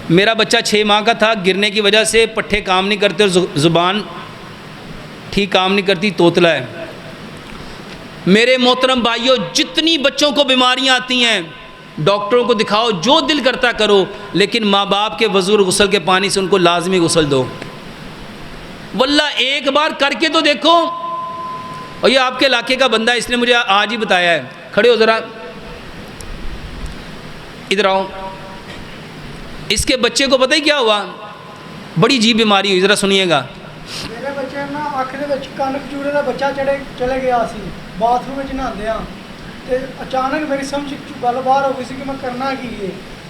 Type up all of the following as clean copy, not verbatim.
میرا بچہ 6 ماہ کا تھا، گرنے کی وجہ سے پٹھے کام نہیں کرتے اور زبان ٹھیک کام نہیں کرتی، توتلا ہے۔ میرے محترم بھائیوں، جتنی بچوں کو بیماریاں آتی ہیں ڈاکٹروں کو دکھاؤ، جو دل کرتا کرو، لیکن ماں باپ کے وضو اور غسل کے پانی سے ان کو لازمی غسل دو۔ واللہ ایک بار کر کے تو دیکھو۔ اور یہ آپ کے علاقے کا بندہ ہے، اس نے مجھے آج ہی بتایا ہے۔ کھڑے ہو ذرا، ادھر آؤ۔ اس کے بچے کو پتہ ہی کیا ہوا؟ بڑی عجیب بیماری ہوئی، ذرا سنیے گا۔ میرے بچے نا اکھ دے وچ کنک چوڑے دا بچہ چلے گیا سی، باتھ روم وچ نہاندے ہاں تے اچانک میری سمجھ گل باہر ہو گئی سی کہ میں کرنا کی ہے۔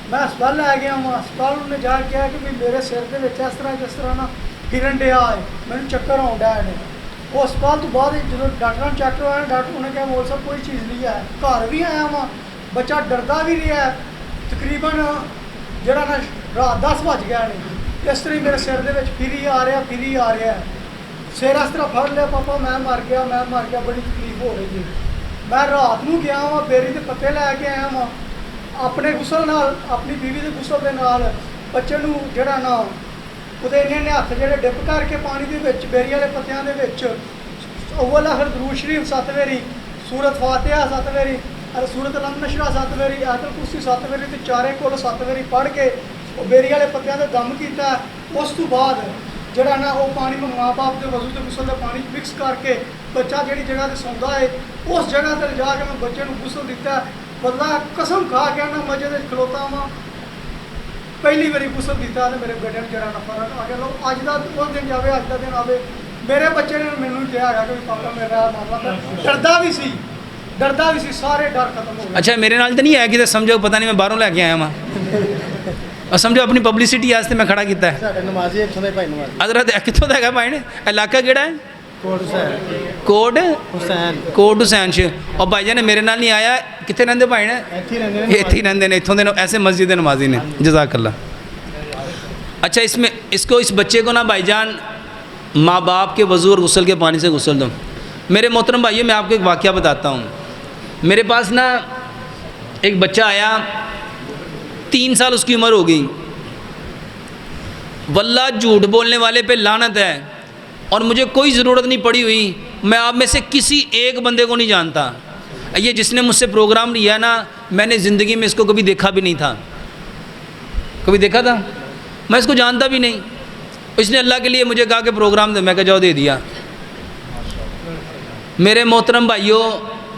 میں ہسپتال لے گیا ہوں، ہسپتال نے جا کے کہا کہ بھی میرے سر دے وچ اس طرح نا گرن ڈیا ہے، مینوں چکر آن ڈیا ہے۔ وہ ہسپتال تو بعد جب ڈاکٹر نے چیک کروایا، ڈاکٹر نے کہا مول صاحب کوئی چیز نہیں ہے۔ گھر بھی آیا ہاں، بچہ ڈردا بھی رہا ہے، تقریباً جڑا نا رات 10 بج گیا نے، اس طرح میرے سر دے وچ پھری آ رہا ہے۔ سر اس طرح پھڑ لیا، پاپا میں مر گیا، بڑی تکلیف ہو رہی ہے۔ میں رات نو گیا ہاں، بیری دے پتے لے کے آیا ہاں، اپنے غسل نال، اپنی بیوی دے غسل دے نال بچے نو جڑا نا خدے نے ہاتھ جڑے ڈپ کر کے پانی دے وچ بیری والے پتیاں دے وچ اول آخر درود شریف 7 واری، سورت فاتحہ 7 واری، سورت الم نشرہ 7 واری، آیت الکرسی 7 واری تے چارے کول 7 واری پڑھ کے وہ بیری والے پتیاں دے دم کیتا ہے۔ اس تو بعد جڑا نا وہ پانی میں ماں باپ کے وضو تے غسل دے پانی مکس کر کے بچہ جڑی جگہ تے سوندا ہے اس جگہ تے جا کے میں بچے نو غسل دیتا ہے۔ واللہ قسم کھا کے نا مسجد وچ کھلوتا ہاں، پہلی باری غسل دیتا ہے میرے بیٹے نے جڑا نا فرق آ گیا۔ اج دا وہ دن جاوے، اج دا دن آوے، میرے بچے نے مینوں کہا ہے کہ پاپا میرا ماما ڈردا بھی سی، سارے ڈر ختم ہو گئے۔ اچھا میرے نال تو نہیں ہے کہ سمجھو پتہ نہیں میں باہروں لے کے آیا ہاں، اور سمجھو اپنی پبلسٹی واسطے میں کھڑا کیتا ہے۔ ساڈے نمازی اتھوں دے بھائی نمازی۔ حضرت کتوں دا ہے بھائی نے؟ علاقہ کیڑا ہے؟ کوٹ کوٹ حسین شاہ۔ اور بھائی جان میرے نال نہیں آیا، کتنے رہندے بھائی نے؟ ایتھے ہی رہندے نے، اتھوں دے ایسے مسجد نمازی نے۔ جزاک اللہ۔ اچھا اس بچے کو نا بھائی جان ماں باپ کے وضو اور غسل کے پانی سے غسل دو۔ میرے محترم بھائیو، میں آپ کو ایک واقعہ بتاتا ہوں۔ میرے پاس نا ایک بچہ آیا، 3 سال اس کی عمر ہو گئی۔ واللہ جھوٹ بولنے والے پہ لعنت ہے، اور مجھے کوئی ضرورت نہیں پڑی ہوئی، میں آپ میں سے کسی ایک بندے کو نہیں جانتا۔ یہ جس نے مجھ سے پروگرام لیا نا، میں نے زندگی میں اس کو کبھی دیکھا بھی نہیں تھا۔ کبھی دیکھا تھا؟ میں اس کو جانتا بھی نہیں۔ اس نے اللہ کے لیے مجھے کہا کہ پروگرام دے، میں کہا جاؤ، دے دیا۔ میرے محترم بھائیوں،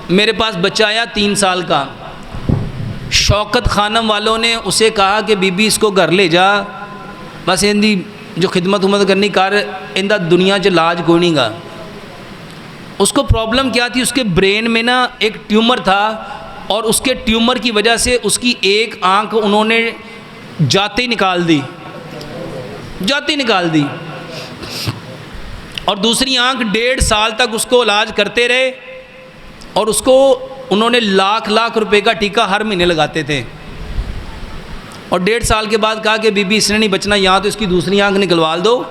میرے پاس بچہ آیا 3 سال کا۔ شوکت خانم والوں نے اسے کہا کہ بی بی اس کو گھر لے جا، بس اندی جو خدمت کرنی کر، اندہ دنیا چ علاج کوئی نہیں گا۔ اس کو پرابلم کیا تھی؟ اس کے برین میں نا ایک ٹیومر تھا، اور اس کے ٹیومر کی وجہ سے اس کی ایک آنکھ انہوں نے جاتے ہی نکال دی، اور دوسری آنکھ 1.5 سال تک اس کو علاج کرتے رہے، اور اس کو انہوں نے لاکھ روپے کا ٹیکہ ہر مہینے لگاتے تھے۔ اور 1.5 سال کے بعد کہا کہ بی بی اس نے نہیں بچنا، یہاں تو اس کی دوسری آنکھ نکلوال دو،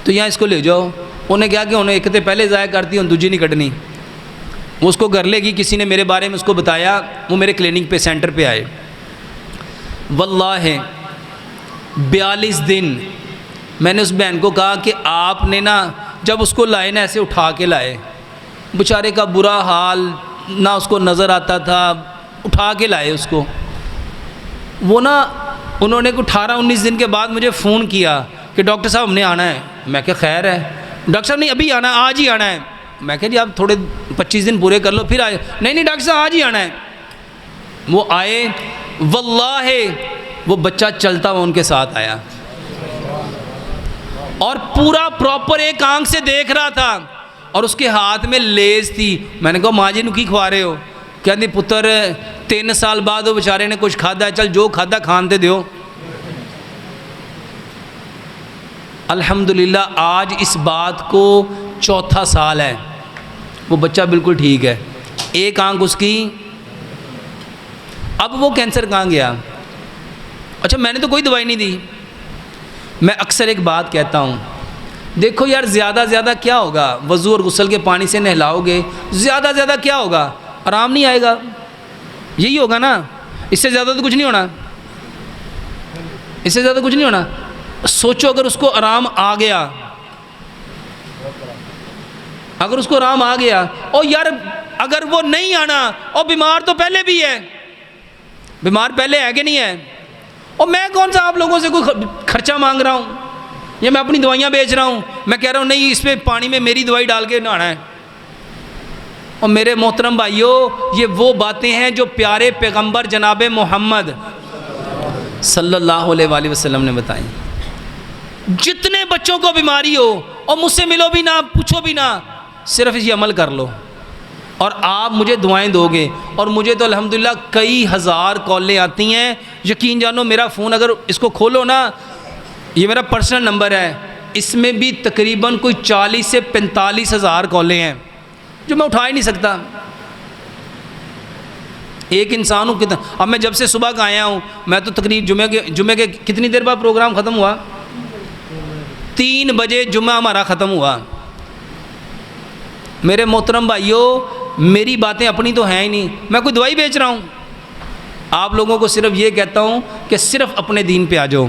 تو یہاں اس کو لے جاؤ۔ انہیں کہا کہ انہیں ایک تے پہلے ضائع کرتی، انہیں دوسری نہیں کٹنی۔ وہ اس کو گھر لے گی، کسی نے میرے بارے میں اس کو بتایا، وہ میرے کلینک پہ سینٹر پہ آئے۔ واللہ 42 دن میں نے اس بہن کو کہا کہ آپ نے نا جب اس کو لائے نا ایسے اٹھا کے لائے، بیچارے کا برا حال، نہ اس کو نظر آتا تھا، اٹھا کے لائے اس کو۔ وہ نا انہوں نے 18-19 دن کے بعد مجھے فون کیا کہ ڈاکٹر صاحب ہم نے آنا ہے۔ میں کہ خیر ہے ڈاکٹر صاحب؟ نہیں ابھی آنا، آج ہی آنا ہے۔ میں کہ جی آپ تھوڑے 25 دن پورے کر لو پھر آئے۔ نہیں ڈاکٹر صاحب آج ہی آنا ہے۔ وہ آئے، واللہ وہ بچہ چلتا ہوا ان کے ساتھ آیا، اور پورا پراپر ایک آنکھ سے دیکھ رہا تھا، اور اس کے ہاتھ میں لیز تھی۔ میں نے کہا ماں جی نو کی کھوا رہے ہو؟ کہندی پتر 3 سال بعد وہ بیچارے نے کچھ کھادا ہے، چل جو کھادا کھان دے دیو۔ الحمدللہ آج اس بات کو 4تھا سال ہے، وہ بچہ بالکل ٹھیک ہے، ایک آنکھ اس کی۔ اب وہ کینسر کہاں گیا؟ اچھا میں نے تو کوئی دوائی نہیں دی۔ میں اکثر ایک بات کہتا ہوں، دیکھو یار زیادہ کیا ہوگا؟ وضو اور غسل کے پانی سے نہلاؤ گے، زیادہ کیا ہوگا؟ آرام نہیں آئے گا، یہی ہوگا نا، اس سے زیادہ تو کچھ نہیں ہونا۔ اس سے زیادہ کچھ نہیں ہونا. سوچو اگر اس کو آرام آ گیا, اگر اس کو آرام آ گیا, اور یار اگر وہ نہیں آنا, اور بیمار تو پہلے بھی ہے, بیمار پہلے ہے کہ نہیں ہے, اور میں کون سا آپ لوگوں سے کوئی خرچہ مانگ رہا ہوں یا میں اپنی دوائیاں بیچ رہا ہوں, میں کہہ رہا ہوں نہیں اس پہ پانی میں میری دوائی ڈال کے نہانا ہے. اور میرے محترم بھائیوں, یہ وہ باتیں ہیں جو پیارے پیغمبر جناب محمد صلی اللہ علیہ وآلہ وسلم نے بتائیں. جتنے بچوں کو بیماری ہو, اور مجھ سے ملو بھی نہ, پوچھو بھی نہ, صرف یہ عمل کر لو اور آپ مجھے دعائیں دو گے. اور مجھے تو الحمدللہ کئی ہزار کالیں آتی ہیں, یقین جانو میرا فون اگر اس کو کھولو نا, یہ میرا پرسنل نمبر ہے, اس میں بھی تقریباً کوئی 40 سے 45 ہزار کالیں ہیں جو میں اٹھا ہی نہیں سکتا. ایک انسان ہوں کتنا, اب میں جب سے صبح کا آیا ہوں, میں تو تقریباً جمعے کے کتنی دیر بعد پروگرام ختم ہوا, 3 بجے جمعہ ہمارا ختم ہوا. میرے محترم بھائیوں, میری باتیں اپنی تو ہیں ہی نہیں, میں کوئی دوائی بیچ رہا ہوں. آپ لوگوں کو صرف یہ کہتا ہوں کہ صرف اپنے دین پہ آ جاؤ.